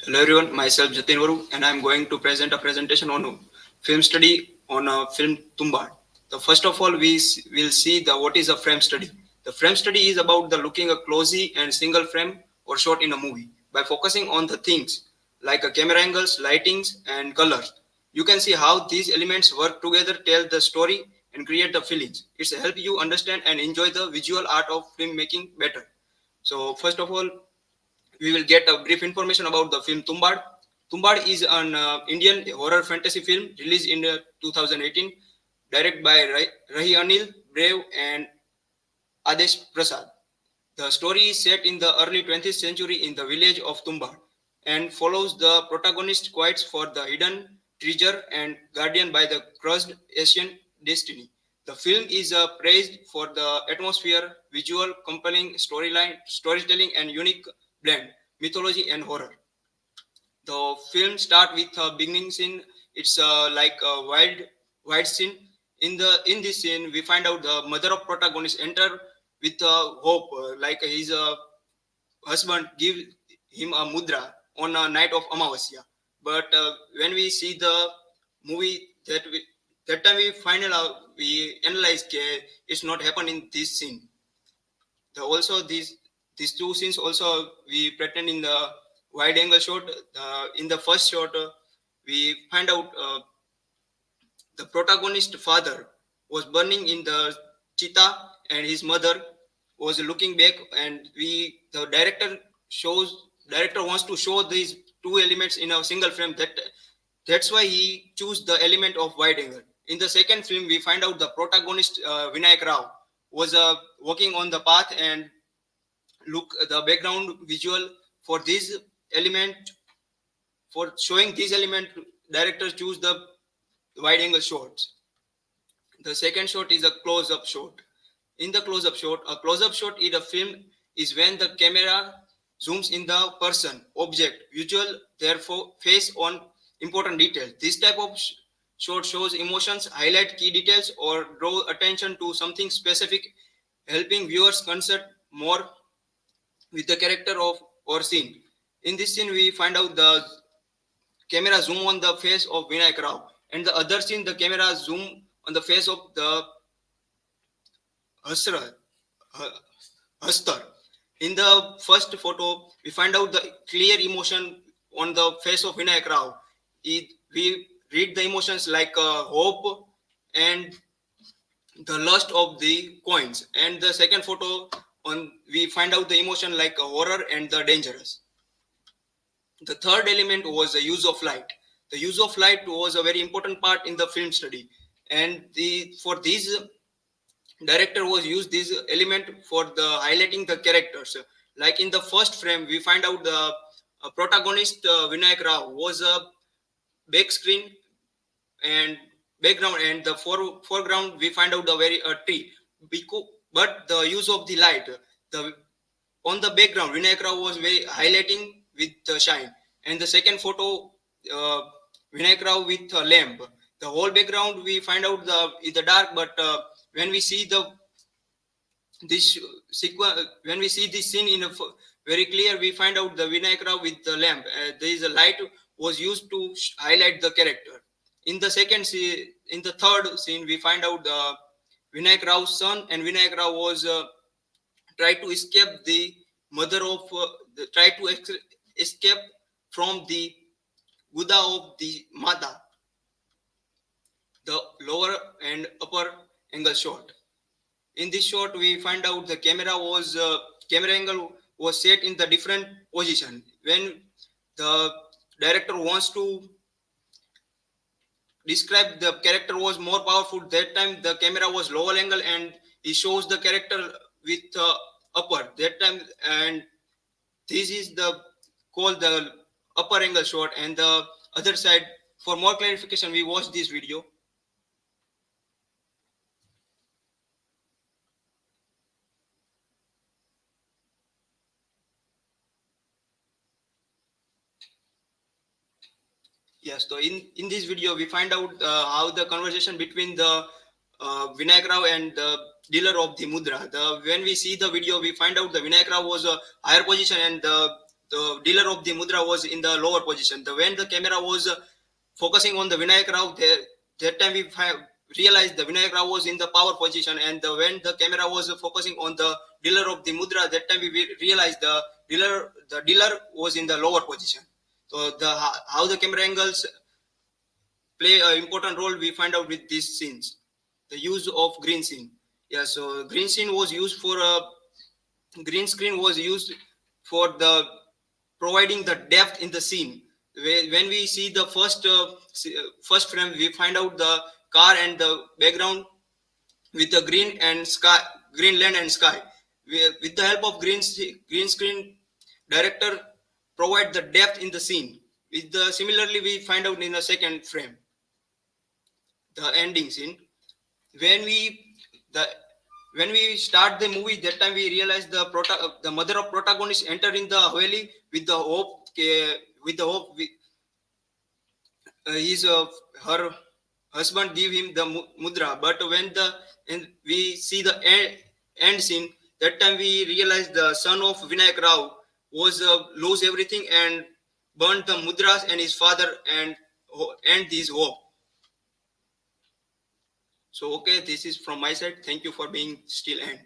Hello everyone, myself Jatin Varu and I am going to present a presentation on a film study on a film Tumbbad. The first of all, will see the what is a frame study. The frame study is about the looking a closely and single frame or shot in a movie. By focusing on the things like a camera angles, lightings and colors, you can see how these elements work together, tell the story and create the feelings. It's help you understand and enjoy the visual art of filmmaking better. So first of all, we will get a brief information about the film Tumbbad. Tumbbad is an Indian horror fantasy film released in 2018, directed by Rahi Anil, Brave, and Adesh Prasad. The story is set in the early 20th century in the village of Tumbbad and follows the protagonist quest for the hidden treasure and guardian by the crushed Asian destiny. The film is praised for the atmosphere, visual, compelling storytelling, and unique blend mythology and horror. The film start with a beginning scene. It's like a wild scene. In this scene, we find out the mother of protagonist enter with hope, like his husband give him a mudra on a night of Amavasya. But when we see the movie, that time we analyze it's not happen in this scene. Also these two scenes also we pretend in the wide angle shot. In the first shot, we find out the protagonist father was burning in the cheetah and his mother was looking back, and the director wants to show these two elements in a single frame. That's why he chose the element of wide angle. In the second film, we find out the protagonist Vinayak Rao was walking on the path, and look the background visual for this element. For showing this element, directors choose the wide angle shots. The second shot is a close-up shot. In the close-up shot, a close-up shot in a film is when the camera zooms in the person, object, visual, therefore face on important details. This type of shot shows emotions, highlight key details, or draw attention to something specific, helping viewers concert more with the character of or scene. In this scene, we find out the camera zoom on the face of Vinayak Rao, and the other scene, the camera zoom on the face of the Hasra, Hastar. In the first photo, we find out the clear emotion on the face of Vinayak Rao. We read the emotions like hope and the lust of the coins. And the second photo, we find out the emotion like horror and the dangerous. The third element was the use of light. The use of light was a very important part in the film study, and for these director was used this element for the highlighting the characters. Like in the first frame, we find out the protagonist Vinayak Rao was a back screen and background, and the foreground we find out the very tree. But the use of the light, the on the background, Vinayak Rao was very highlighting with the shine. And the second photo, uh, Vinayak Rao with a lamp. The whole background we find out in the dark, but when we see this sequence, when we see this scene in a very clear, we find out the Vinayak Rao with the lamp. There is a light was used to highlight the character. In the in the third scene, we find out the Vinayak Rao's son, and Vinayak Rao was try to escape the mother of try to escape from the Buddha of the Mata, the lower and upper angle shot. In this shot, we find out the camera angle was set in the different position. When the director wants to describe the character was more powerful, that time the camera was lower angle and he shows the character with upper that time, and this is the called the upper angle shot. And the other side, for more clarification, we watch this video. Yes, so in this video, we find out how the conversation between the Vinayak Rao and the dealer of the mudra. When we see the video, we find out the Vinayak Rao was a higher position, and the the dealer of the mudra was in the lower position. When the camera was focusing on the Vinayak Rao, that time we realized the Vinayak Rao was in the power position, and when the camera was focusing on the dealer of the mudra, that time we realized the dealer was in the lower position. So how the camera angles play an important role we find out with these scenes. The use of green scene. Yeah, so green scene was used for green screen was used for the providing the depth in the scene. When we see the first frame, we find out the car and the background with the green and sky, green land and sky. With the help of green screen, director provide the depth in the scene. With the similarly, we find out in the second frame, the ending scene. When we the when we start the movie, that time we realize the mother of protagonist enter in the haveli with the hope, with the hope his her husband give him the mudra. But when and we see the end scene, that time we realize the son of Vinayak Rao was lose everything and burned the mudras and his father and end his hope. So okay, this is from my side. Thank you for being still end.